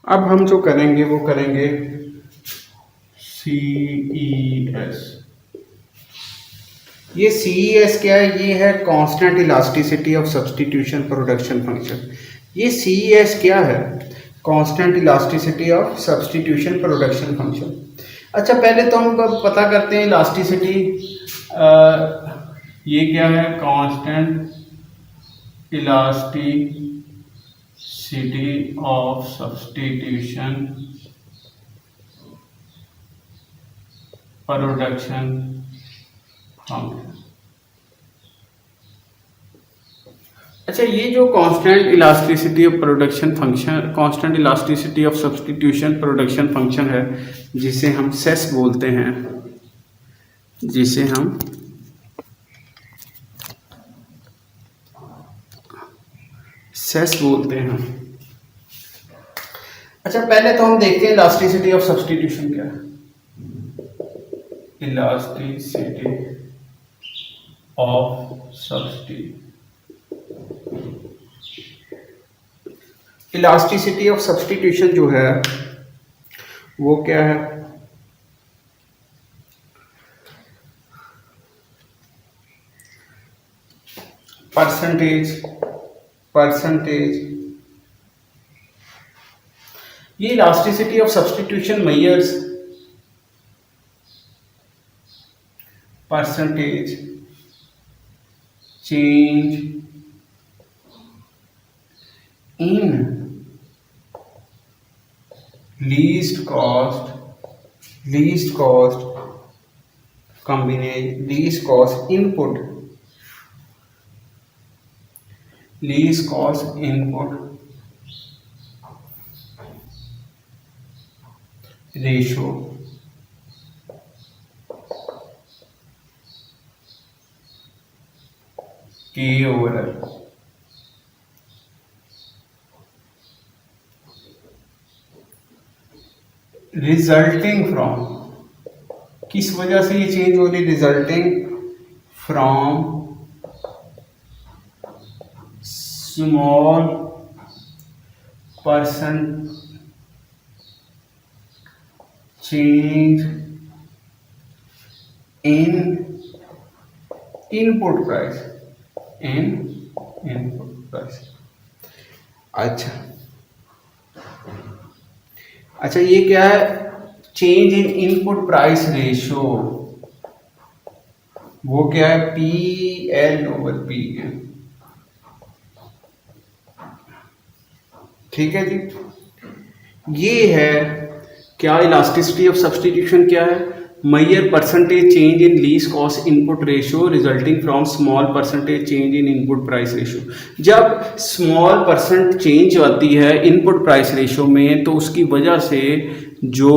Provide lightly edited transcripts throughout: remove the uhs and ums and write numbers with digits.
अब हम जो करेंगे वो करेंगे सी ई एस। ये सी ई एस क्या है? ये है constant elasticity of substitution production function. ये सी ई एस क्या है? Constant elasticity of substitution production function. अच्छा, पहले तो हम पता करते हैं इलास्टिसिटी। ये क्या है? Constant elasticity of substitution production function. अच्छा, ये जो constant elasticity of production function, constant elasticity of substitution production function है, जिसे हम सेस बोलते हैं, जिसे हम सेस बोलते हैं। अच्छा, पहले तो हम देखते हैं इलास्टिसिटी ऑफ सब्स्टिट्यूशन क्या है। Elasticity of substitution, elasticity of substitution जो है वो क्या है? परसेंटेज ये elasticity of substitution measures percentage change in least cost combination, least cost input ratio K/L। Resulting from, किस वजह से ये चेंज हो रही? Resulting from small percent change in input price. अच्छा, ये क्या है? Change in input price ratio, वो क्या है? PL/P है। ठीक है जी। ये है क्या? इलास्टिसिटी ऑफ सब्स्टिट्यूशन क्या है? Major percentage change in least cost input ratio resulting from small percentage change in input price ratio. जब स्मॉल परसेंट चेंज आती है इनपुट प्राइस रेशियो में, तो उसकी वजह से जो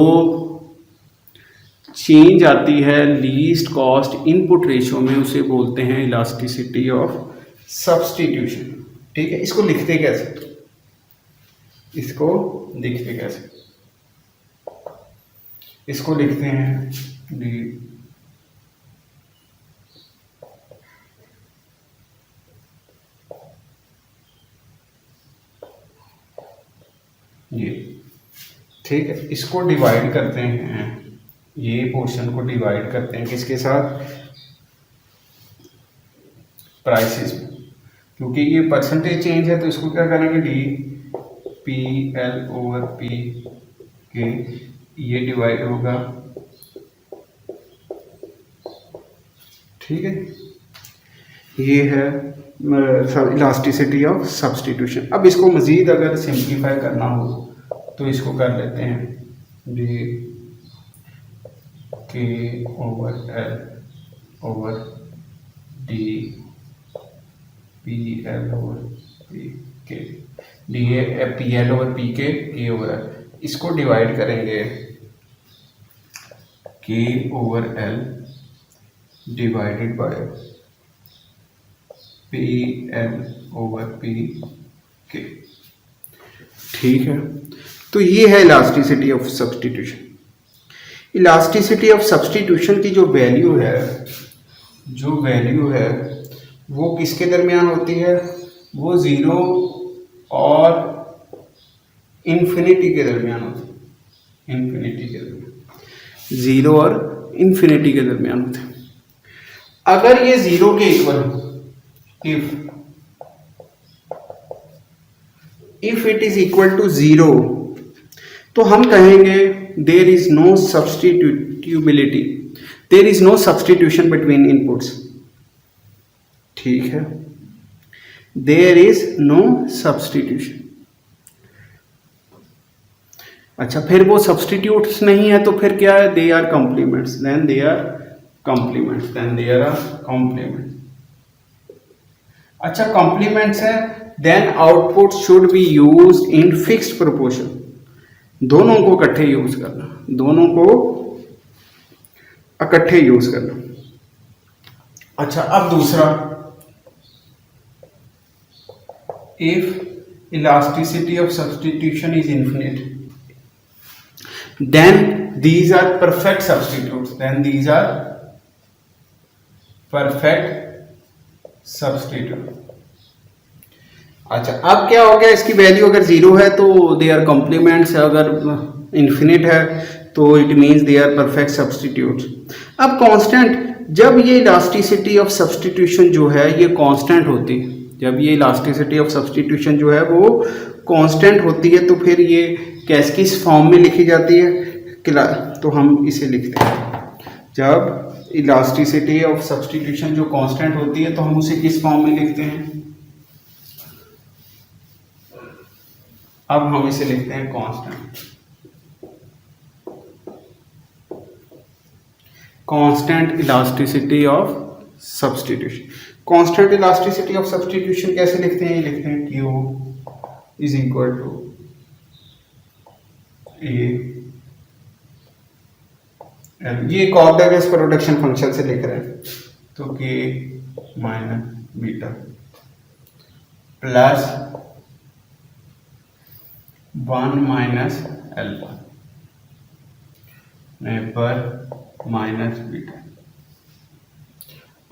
चेंज आती है लीस्ट कॉस्ट इनपुट रेशियो में, उसे बोलते हैं इलास्टिसिटी ऑफ सब्स्टिट्यूशन। ठीक है, इसको लिखते कैसे? इसको लिखते हैं डी ये। ठीक है, इसको डिवाइड करते हैं, ये पोर्शन को डिवाइड करते हैं किसके साथ? प्राइसेस में। क्योंकि ये परसेंटेज चेंज है तो इसको क्या करेंगे? DPL/P के, ये डिवाइड होगा। ठीक है, ये है इलास्टिसिटी ऑफ सब्स्टिट्यूशन। अब इसको मज़ीद अगर सिंप्लीफाई करना हो तो इसको कर लेते हैं DK/L/DPL/P K/L/P इसको डिवाइड करेंगे K/L डिवाइडेड बाय PL/P। ठीक है, तो ये है elasticity of substitution. Elasticity of substitution की जो वैल्यू है वो किसके दरमियान होती है? वो 0 और इन्फिनिटी के दरमियान होते हैं, इन्फिनिटी के दरमियान, जीरो और इन्फिनिटी के दरमियान होते हैं। अगर ये जीरो के इक्वल हो, if it is equal to zero, तो हम कहेंगे there is no substitutability, there is no substitution between inputs. ठीक है, देयर इज नो सब्स्टिट्यूशन। अच्छा, फिर वो सब्स्टिट्यूट्स नहीं है तो फिर क्या है, they are complements, then they are complements, then they are complements. अच्छा, कॉम्प्लीमेंट्स है, then output should be used in fixed proportion. दोनों को इकट्ठे यूज करना, दोनों को इकट्ठे यूज करना। अच्छा, अब दूसरा, if elasticity of substitution is infinite, then these are perfect substitutes, then these are perfect substitute। अच्छा, अब क्या हो गया, इसकी वैल्यू अगर जीरो है तो दे आर कॉम्प्लीमेंट्स, अगर इन्फिनिट है तो it means they are perfect substitutes. अब कांस्टेंट, जब ये इलास्टिसिटी ऑफ सब्स्टिट्यूशन जो है ये कांस्टेंट होती है, जब ये इलास्टिसिटी ऑफ सब्स्टिट्यूशन जो है वो कांस्टेंट होती है, तो फिर ये कैसे किस फॉर्म में लिखी जाती है, तो हम इसे लिखते हैं, जब इलास्टिसिटी ऑफ सब्स्टिट्यूशन जो कांस्टेंट होती है तो हम उसे किस फॉर्म में लिखते हैं, अब हम इसे लिखते हैं constant, constant elasticity of substitution. Constant elasticity of substitution कैसे लिखते हैं, ये लिखते हैं Q इज इक्वल टू ए, ये कॉर्डेगस प्रोडक्शन फंक्शन से लिख रहे हैं, तो K minus beta plus 1 minus alpha पर माइनस बीटा,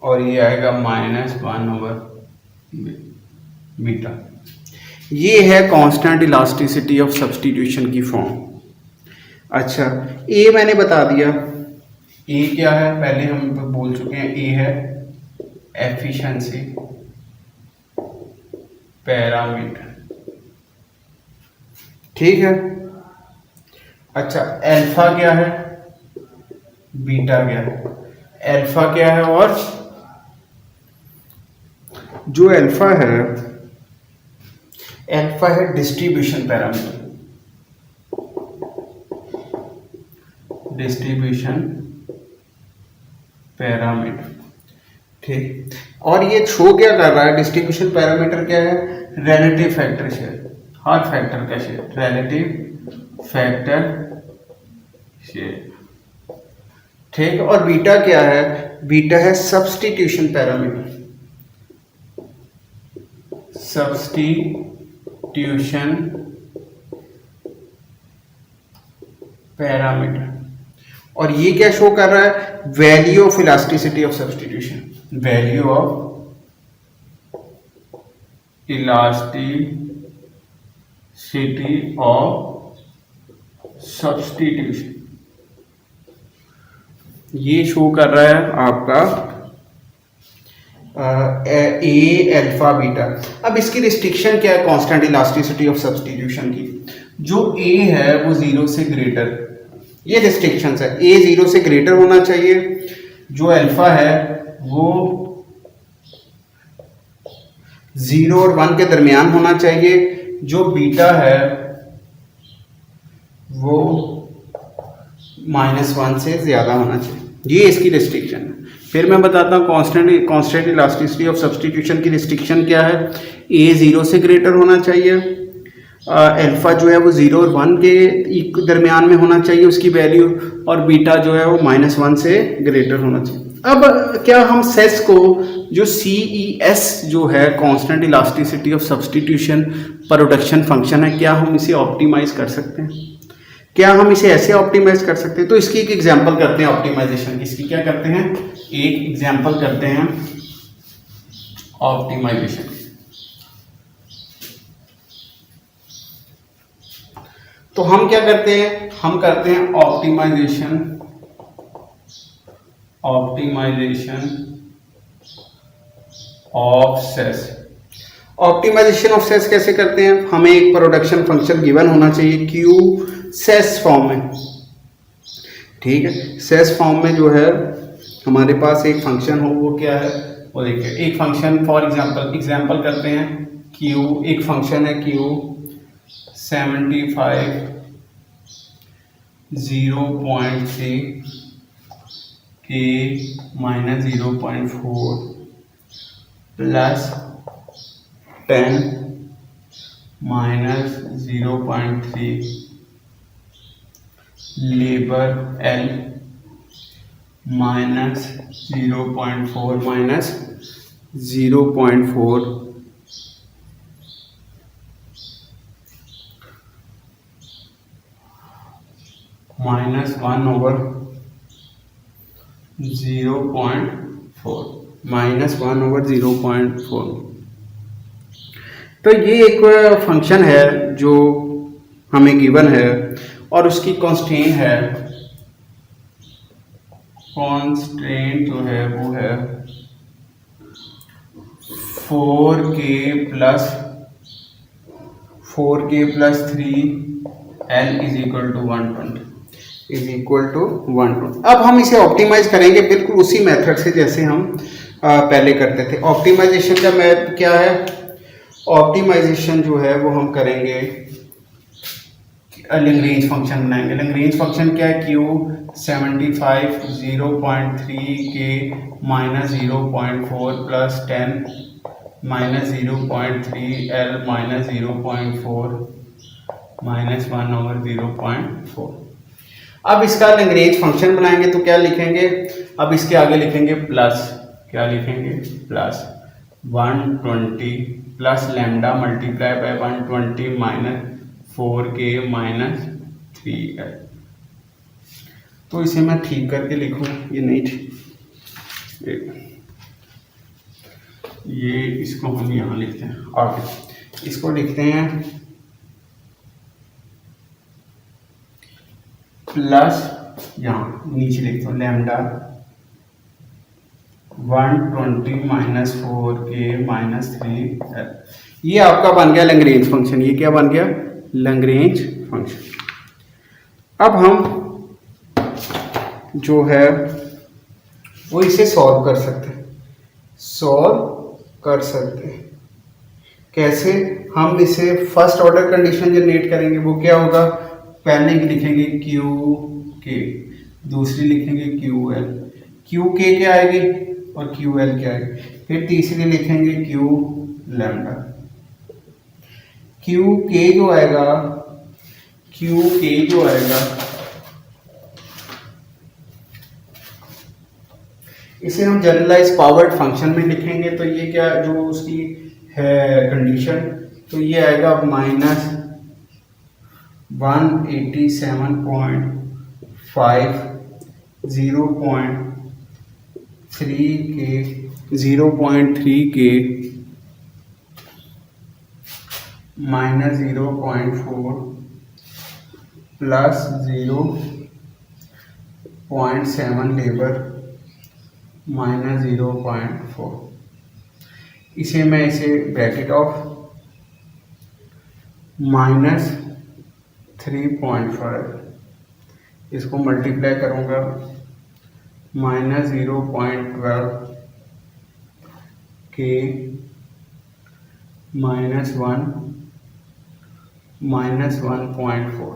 और ये आएगा -1/बीटा। ये है कांस्टेंट इलास्टिसिटी ऑफ सब्स्टिट्यूशन की फॉर्म। अच्छा, ए मैंने बता दिया, ए क्या है पहले हम बोल चुके हैं, ए है एफिशिएंसी पैरामीटर। ठीक है। अच्छा, अल्फा क्या है, बीटा क्या है, अल्फा क्या है, और जो अल्फा है डिस्ट्रीब्यूशन पैरामीटर, डिस्ट्रीब्यूशन पैरामीटर। ठीक, और ये शो क्या कर रहा है, डिस्ट्रीब्यूशन पैरामीटर क्या है, रिलेटिव फैक्टर शेयर, हर फैक्टर का शेयर, रिलेटिव फैक्टर शेयर। ठीक, और बीटा क्या है, बीटा है सब्स्टिट्यूशन पैरामीटर, सब्स्टिट्यूशन पैरामीटर। और ये क्या शो कर रहा है, value of elasticity of substitution, value of elasticity of substitution, ये शो कर रहा है आपका ए अल्फा बीटा। अब इसकी रिस्ट्रिक्शन क्या है कांस्टेंट इलास्टिसिटी ऑफ सब्स्टिट्यूशन की, जो ए है वो 0 से ग्रेटर, ये रिस्ट्रिक्शंस है, ए 0 से ग्रेटर होना चाहिए, जो अल्फा है वो 0 और 1 के दरमियान होना चाहिए, जो बीटा है वो -1 से ज्यादा होना चाहिए, ये इसकी रिस्ट्रिक्शन है। फिर मैं बताता हूँ कांस्टेंट इलास्टिसिटी ऑफ सब्स्टिट्यूशन की रिस्ट्रिक्शन क्या है, ए 0 से ग्रेटर होना चाहिए, अल्फा जो है वो 0 और 1 के दरमियान में होना चाहिए उसकी वैल्यू, और बीटा जो है वो -1 से ग्रेटर होना चाहिए। अब क्या हम सेस को, जो CES जो है constant elasticity of substitution production function है, क्या हम इसे ऑप्टिमाइज कर सकते हैं, क्या हम इसे ऐसे ऑप्टिमाइज कर सकते हैं? तो इसकी एक एग्जांपल करते हैं ऑप्टिमाइजेशन की। इसकी क्या करते हैं, एक एग्जांपल करते हैं ऑप्टिमाइजेशन। तो हम क्या करते हैं, हम करते हैं ऑप्टिमाइजेशन ऑफ सेस। ऑप्टिमाइजेशन ऑफ सेस कैसे करते हैं, हमें एक प्रोडक्शन फंक्शन गिवन होना चाहिए क्यू सेस फॉर्म में, ठीक है। सेस फॉर्म में जो है हमारे पास एक फंक्शन हो, वो क्या है, वो देखिए एक फंक्शन फॉर एग्जांपल करते हैं क्यू, एक फंक्शन है Q 75 0.3 K minus 0.4 plus 10 minus 0.3 labour L minus 0.4 minus 0.4 minus 1/0.4 minus 1/0.4। तो ये एक फंक्शन है जो हमें गिवन है और उसकी कॉन्स्टेंट है, कॉन्स्टेंट जो है वो है 4k plus 3l is equal to 120। अब हम इसे ऑप्टिमाइज करेंगे बिल्कुल उसी मेथड से जैसे हम पहले करते थे। ऑप्टिमाइजेशन का मैथ क्या है, ऑप्टिमाइजेशन जो है वो हम करेंगे, लैग्रेंज फंक्शन बनाएंगे। लैग्रेंज फंक्शन क्या है, Q 75 0.3 K minus 0.4 plus 10 minus 0.3 L minus 0.4 minus 1/0.4। अब इसका लैग्रेंज फंक्शन बनाएंगे तो क्या लिखेंगे, अब इसके आगे लिखेंगे प्लस, क्या लिखेंगे, plus 120 plus lambda multiply by 120 minus 4k minus 3l। तो इसे मैं ठीक करके लिखूं, ये नहीं ठीक, ये इसको हम यहाँ लिखते हैं और इसको लिखते हैं प्लस, यहाँ नीचे लिखते हैं lambda 120 minus 4k minus 3l। ये आपका बन गया लैग्रेंज फंक्शन। ये क्या बन गया, लैग्रेंज फंक्शन। अब हम जो है वो इसे सॉल्व कर सकते हैं। कैसे, हम इसे फर्स्ट ऑर्डर कंडीशन जनरेट करेंगे, वो क्या होगा, पहले लिखेंगे क्यू के, दूसरी लिखेंगे क्यू एल, क्यू के क्या आएगी और क्यू एल क्या आएगी, फिर तीसरी लिखेंगे क्यू लैम्डा। क्यू के जो आएगा इसे हम जनरलाइज पावर्ड फंक्शन में लिखेंगे। तो ये क्या, जो उसकी है कंडीशन, तो ये आएगा minus 187.5 0.3 K minus 0.4 plus 0.7 labour minus 0.4। इसे मैं इसे ब्रैकेट ऑफ माइनस 3.5 इसको मल्टीप्लाई करूँगा माइनस 0.12 के माइनस 1 माइनस 1.4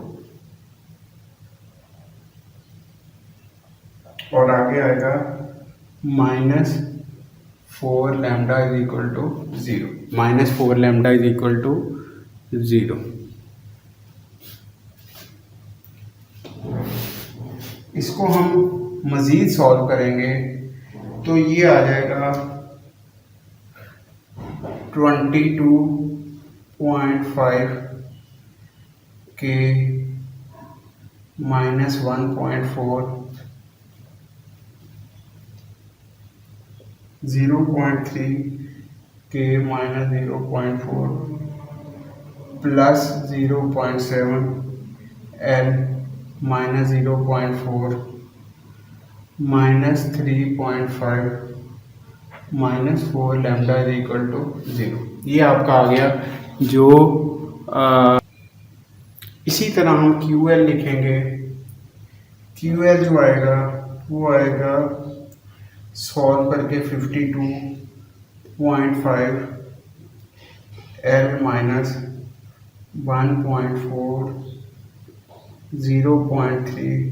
और आगे आएगा minus 4 lambda is equal to 0, minus 4 lambda is equal to 0। इसको हम मज़ीद सॉल्व करेंगे तो ये आ जाएगा 22.5 के minus 1.4 0.3 K minus 0.4 plus 0.7 L minus 0.4 minus 3.5 minus 4 lambda is equal to 0। ये आपका आ गया जो इसी तरह हम क्यू एल लिखेंगे। क्यू एल जो आएगा वो आएगा सॉल्व करके 52.5 L minus 1.4 0.3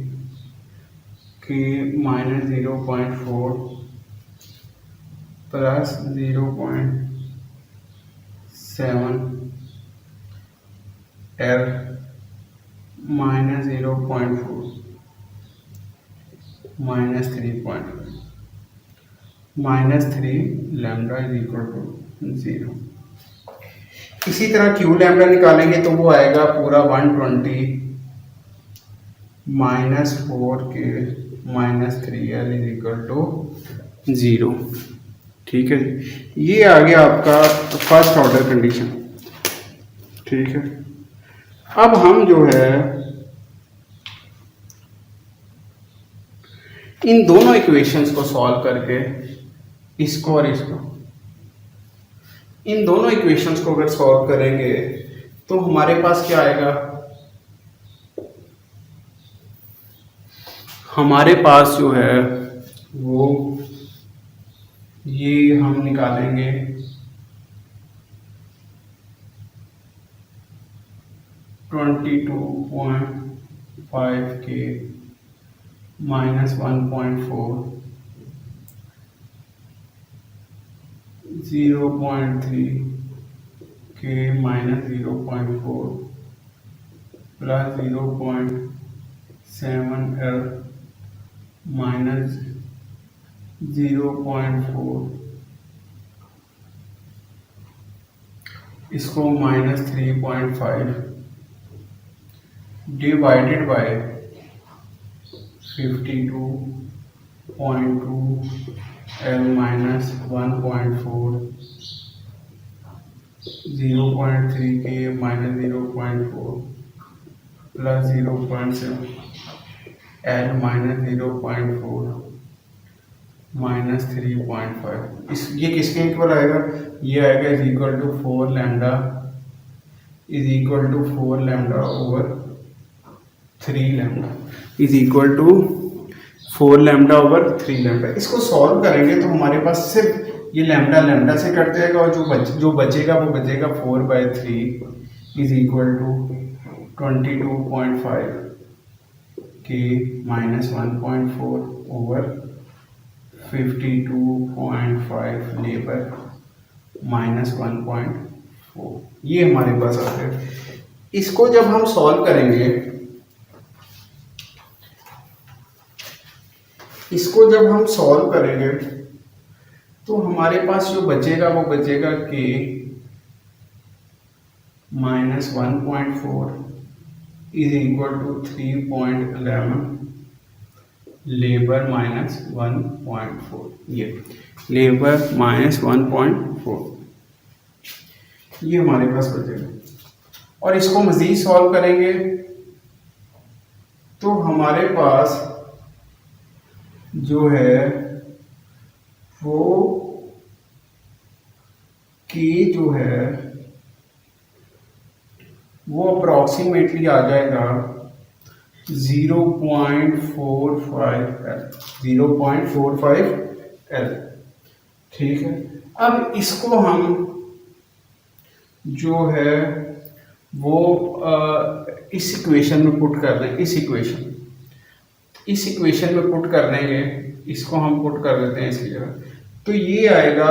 K minus 0.4 plus 0.7 L minus 0.4 minus 3.5 minus 3 lambda is equal to 0। इसी तरह क्यू लैम्डा निकालेंगे तो वो आएगा पूरा 120 minus 4 K minus 3 L is equal to 0। ठीक है, ये आ गया आपका फर्स्ट ऑर्डर कंडीशन। ठीक है, अब हम जो है इन दोनों इक्वेशंस को सॉल्व करके इसको और इसको, इन दोनों इक्वेशंस को अगर सॉल्व करेंगे तो हमारे पास क्या आएगा, हमारे पास जो है वो ये हम निकालेंगे 22.5 के minus 1.4 0.3 K minus 0.4 plus 0.7 L minus 0.4 इसको minus 3.5 divided by 52.2 L minus 1.4 0.3 K minus 0.4 plus 0.7 L minus 0.4 minus 3.5 इस ये किसके इक्वल आएगा, ये आएगा is equal to 4 lambda is equal to 4 lambda over 3 lambda is equal to 4 lambda over 3 lambda. इसको solve करेंगे तो हमारे पास सिर्फ ये लैम्डा लैम्डा से कट जाएगा और जो बचेगा वो बचेगा 4/3 इज इक्वल टू 22.5 के माइनस 1.4 ओवर 52.5 लेबर माइनस 1.4। ये हमारे पास आ गया। इसको जब हम सॉल्व करेंगे, इसको जब हम सॉल्व करेंगे तो हमारे पास जो बचेगा वो बचेगा K minus 1.4 is equal to 3.11 labour minus 1.4। ये लेबर माइनस 1.4 ये हमारे पास बचेगा। और इसको मजीद सॉल्व करेंगे तो हमारे पास जो है वो के जो है वो अप्रॉक्सीमेटली आ जाएगा 0.45 एल। ठीक है, अब इसको हम जो है वो इस इक्वेशन में पुट कर दें, इस इक्वेशन में पुट कर देंगे, इसको हम पुट कर देते हैं इसकी जगह, तो ये आएगा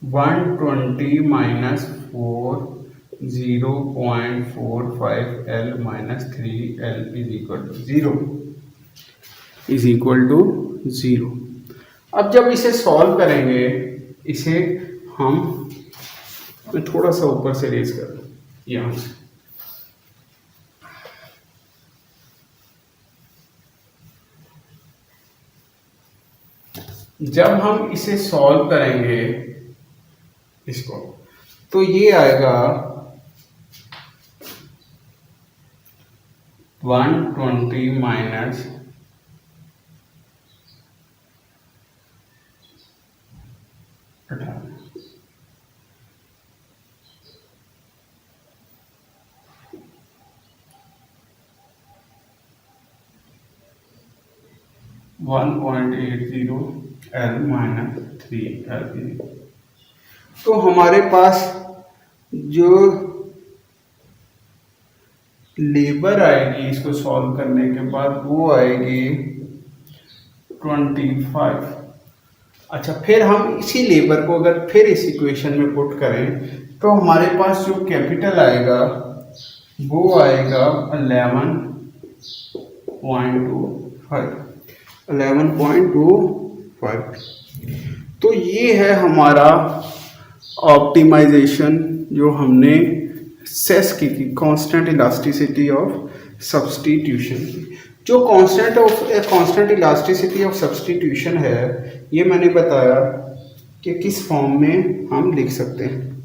120 minus 4 0.45 L minus 3 L is equal to 0। अब जब इसे सॉल्व करेंगे, इसे हम मैं थोड़ा सा ऊपर से रेज कर दूं यहाँ से, जब हम इसे सॉल्व करेंगे इसको तो ये आएगा 120 माइनस 1.80 L माइनस 3L। तो हमारे पास जो लेबर आएगी इसको सॉल्व करने के बाद वो आएगी 25। अच्छा, फिर हम इसी लेबर को अगर फिर इस इक्वेशन में पुट करें तो हमारे पास जो कैपिटल आएगा वो आएगा 11.25। तो ये है हमारा ऑप्टिमाइजेशन जो हमने सेस की थी, कांस्टेंट इलास्टिसिटी ऑफ सब्स्टिट्यूशन की। जो कांस्टेंट इलास्टिसिटी ऑफ सब्स्टिट्यूशन है ये मैंने बताया कि किस फॉर्म में हम लिख सकते हैं।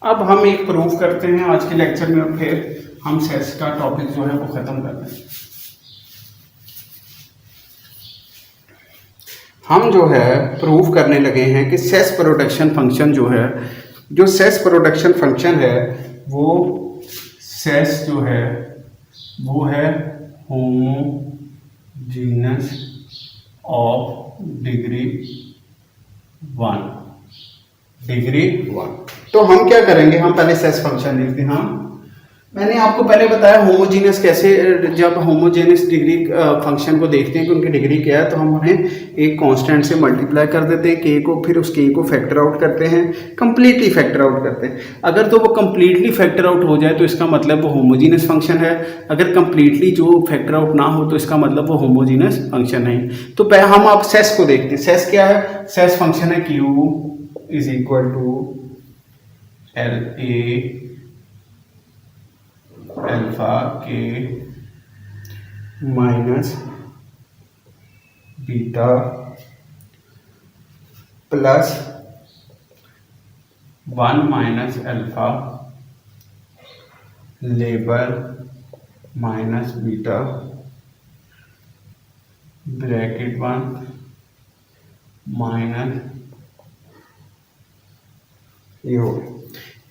अब हम एक प्रूफ करते हैं आज के लेक्चर में और फिर हम सेस का टॉपिक जो है वो खत्म कर दें। हम जो है प्रूव करने लगे हैं कि सेस प्रोडक्शन फंक्शन जो है, जो सेस प्रोडक्शन फंक्शन है वो सेस जो है वो है होमोजीनस ऑफ डिग्री 1। तो हम क्या करेंगे, हम पहले सेस फंक्शन लिखते हैं। मैंने आपको पहले बताया होमोजीनियस कैसे, जब होमोजेनियस डिग्री फंक्शन को देखते हैं कि उनकी डिग्री क्या है तो हम उन्हें एक कांस्टेंट से मल्टीप्लाई कर देते हैं के को, फिर उस के को फैक्टर आउट करते हैं, कंप्लीटली फैक्टर आउट करते हैं। अगर तो वो कंप्लीटली फैक्टर आउट हो जाए तो इसका मतलब वो होमोजीनियस फंक्शन है, अगर कंप्लीटली जो फैक्टर आउट ना हो तो इसका मतलब वो होमोजीनियस फंक्शन नहीं। तो हम आप सेस को देखते हैं। सेस क्या है? सेस फंक्शन है Q is equal to L A alpha K minus beta plus 1 minus alpha labour minus beta bracket 1 minus ये हो गया।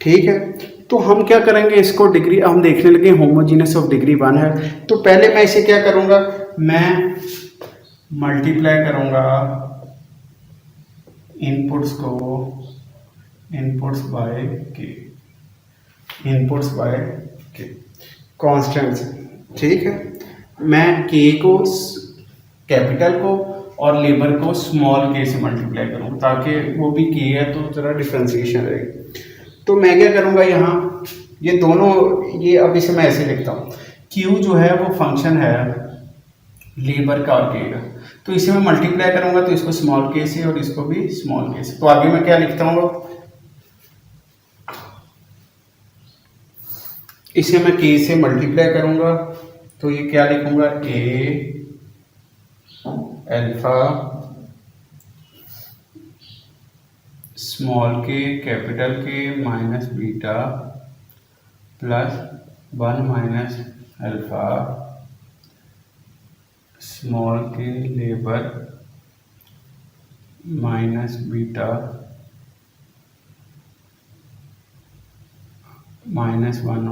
ठीक है, तो हम क्या करेंगे, इसको डिग्री हम देखने लगे होमोजीनियस ऑफ डिग्री 1 है। तो पहले मैं इसे क्या करूंगा, मैं मल्टीप्लाई करूंगा इनपुट्स को, इनपुट्स बाय के कांस्टेंट्स। ठीक है, मैं के को कैपिटल को और लेबर को स्मॉल के से मल्टीप्लाई करूंगा ताकि वो भी के है तो जरा डिफ्रेंसिएशन रहेगी। तो मैं क्या करूंगा, यहाँ ये दोनों, ये अब इसे मैं ऐसे लिखता हूँ, Q जो है वो फंक्शन है लेबर का और के का, तो इसे मैं मल्टीप्लाई करूंगा तो इसको स्मॉल के से और इसको भी स्मॉल के से। तो आगे मैं क्या लिखता हूँ, इसे मैं के से मल्टीप्लाई करूंगा तो ये क्या लिखूंगा, A alpha small K capital K minus beta plus 1 minus alpha small K labour minus beta minus 1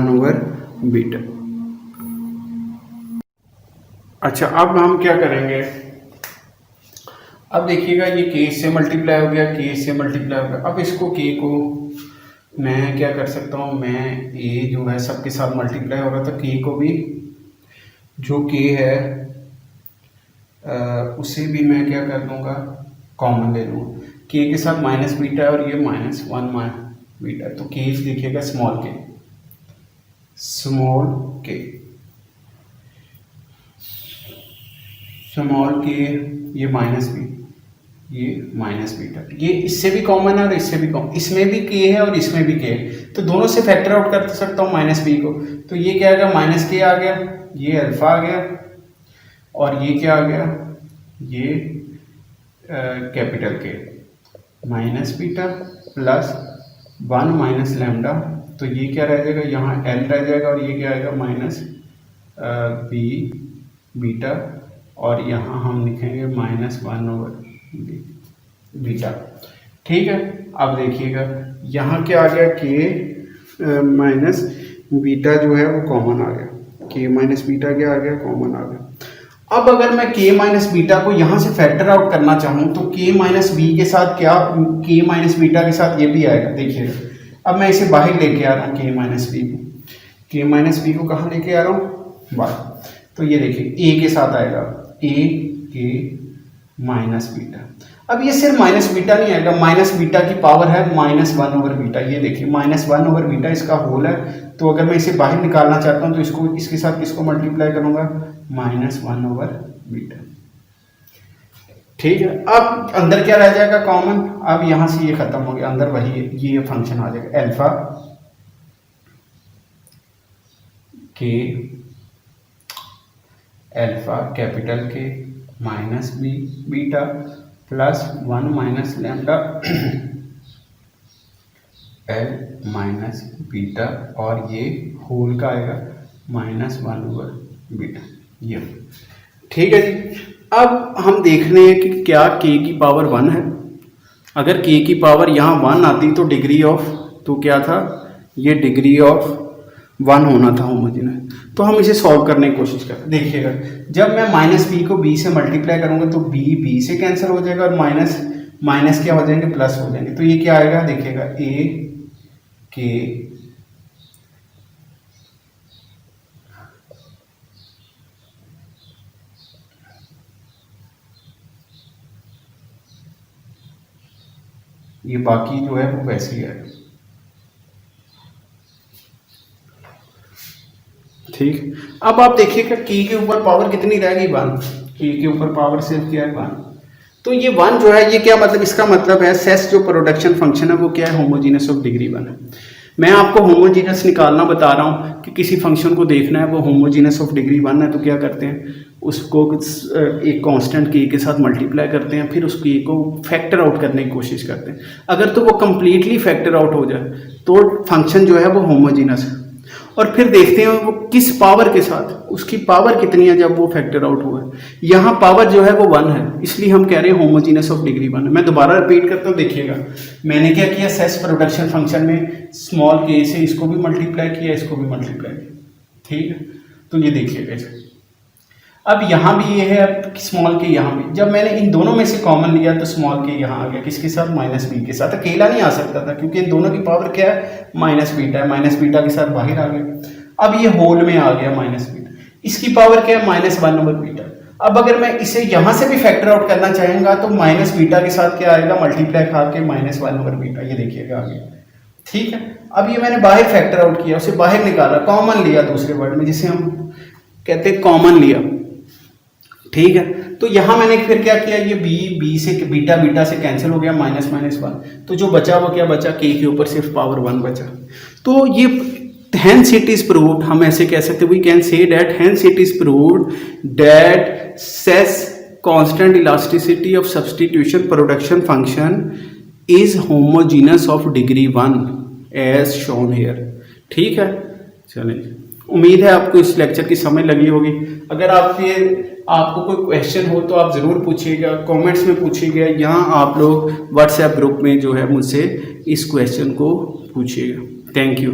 over beta. अच्छा, अब हम क्या करेंगे, अब देखिएगा ये के से मल्टीप्लाई हो गया, के से मल्टीप्लाई हो गया। अब इसको के को मैं क्या कर सकता हूँ, मैं ए जो है सबके साथ मल्टीप्लाई हो रहा था, के को भी जो के है उसे भी मैं क्या कर दूंगा, कॉमन ले लूँगा। के साथ माइनस बीटा और ये माइनस 1 बीटा, तो के देखिएगा स्मॉल के ये माइनस बी, ये माइनस बीटा, ये इससे भी कॉमन है और इससे भी कॉमन, इसमें भी के है और इसमें भी के है, तो दोनों से फैक्टर आउट कर सकता हूँ माइनस बी को। तो ये क्या आ गया, माइनस के आ गया, ये अल्फा आ गया और ये क्या आ गया, ये capital K minus beta plus 1 minus lambda, तो ये क्या रह जाएगा, यहाँ एल रह जाएगा और ये क्या आएगा माइनस बी बीटा, और यहाँ हम लिखेंगे -1/बीटा। ठीक है, अब देखिएगा यहाँ क्या आ गया, के माइनस बीटा जो है वो कॉमन आ गया, के माइनस बीटा क्या आ गया, कॉमन आ गया। अब अगर मैं के माइनस बीटा को यहाँ से फैक्टर आउट करना चाहूँ तो के माइनस बी के साथ क्या, के माइनस बीटा के साथ ये भी आएगा। देखिएगा अब मैं इसे बाहर लेके आ रहा हूँ, के माइनस बी को, के माइनस बी को कहाँ लेके आ रहा हूँ, बाहर। तो ये देखिए ए के साथ आएगा, ए के माइनस बीटा। अब ये सिर्फ माइनस बीटा नहीं आएगा, माइनस बीटा की पावर है -1/बीटा। ये देखिए -1/बीटा इसका होल है, तो अगर मैं इसे बाहर निकालना चाहता हूँ तो इसको इसके साथ किसको मल्टीप्लाई करूंगा, -1/बीटा। ठीक है, अब अंदर क्या रह जाएगा कॉमन, अब यहाँ से ये खत्म हो गया, अंदर वही है, ये फंक्शन आ जाएगा alpha K alpha capital K minus B beta plus 1 minus lambda L minus beta, और ये होल का आएगा -1/बीटा। ये ठीक है जी। अब हम देख रहे हैं कि क्या k की पावर 1 है। अगर k की पावर यहाँ 1 आती तो डिग्री ऑफ, तो क्या था, ये डिग्री ऑफ 1 होना था होमोजेनस। तो हम इसे सॉल्व करने की कोशिश करें। देखिएगा जब मैं -b को b से मल्टीप्लाई करूंगा तो b से कैंसिल हो जाएगा और माइनस क्या हो जाएंगे, प्लस हो जाएंगे। तो ये क्या आएगा, देखिएगा a के ये बाकी जो है वो वैसे ही है। ठीक, अब आप देखिएगा की के ऊपर पावर कितनी रहेगी, 1। की के ऊपर पावर सिर्फ क्या है, 1। तो ये 1 जो है ये क्या मतलब, इसका मतलब है सेस जो प्रोडक्शन फंक्शन है वो क्या है, होमोजीनस ऑफ डिग्री 1 है। मैं आपको होमोजीनस निकालना बता रहा हूँ कि किसी फंक्शन को देखना है वो होमोजीनस ऑफ डिग्री 1 है, तो क्या करते हैं, उसको एक कांस्टेंट के के साथ मल्टीप्लाई करते हैं, फिर उस के को फैक्टर आउट करने की कोशिश करते हैं। अगर तो वो कम्प्लीटली फैक्टर आउट हो जाए तो फंक्शन जो है वो होमोजीनस है, और फिर देखते हैं वो किस पावर के साथ, उसकी पावर कितनी है जब वो फैक्टर आउट हुआ है। यहाँ पावर जो है वो 1 है, इसलिए हम कह रहे हैं होमोजीनस ऑफ डिग्री 1 है। मैं दोबारा रिपीट करता हूँ, देखिएगा मैंने क्या किया, सेस प्रोडक्शन फंक्शन में स्मॉल के से इसको भी मल्टीप्लाई किया, इसको भी मल्टीप्लाई किया। ठीक है, तो ये देखिएगा अब यहाँ भी ये है, अब स्मॉल के यहाँ भी, जब मैंने इन दोनों में से कॉमन लिया तो स्मॉल के यहाँ आ गया, किसके साथ, -b के साथ। अकेला नहीं आ सकता था क्योंकि इन दोनों की पावर क्या है, -बीटा है, -बीटा के साथ बाहर आ गया। अब ये होल में आ गया -बीटा, इसकी पावर क्या है, -1/बीटा। अब अगर मैं इसे यहाँ से भी फैक्टर आउट करना चाहूँगा तो -बीटा के साथ क्या आएगा, मल्टीप्लाई खा के -1/बीटा, ये देखिएगा आ गया। ठीक है, अब ये मैंने बाहर फैक्टर आउट किया, उसे बाहर निकाला, कॉमन लिया दूसरे वर्ड में, जिसे हम कहते हैं कॉमन लिया। ठीक है, तो यहाँ मैंने फिर क्या किया, ये b से बीटा से कैंसिल हो गया, -1, तो जो बचा वो क्या बचा, k के ऊपर सिर्फ पावर 1 बचा। तो ये hence it is proved, हम ऐसे कह सकते, we can say that hence it is proved that Sess constant elasticity of substitution production function is homogeneous of degree 1 as shown here। ठीक है, चलिए, उम्मीद है आपको इस लेक्चर की समझ लगी होगी। अगर आपको कोई क्वेश्चन हो तो आप ज़रूर पूछिएगा, कमेंट्स में पूछिएगा, यहाँ आप लोग व्हाट्सएप ग्रुप में जो है मुझसे इस क्वेश्चन को पूछिएगा। Thank you.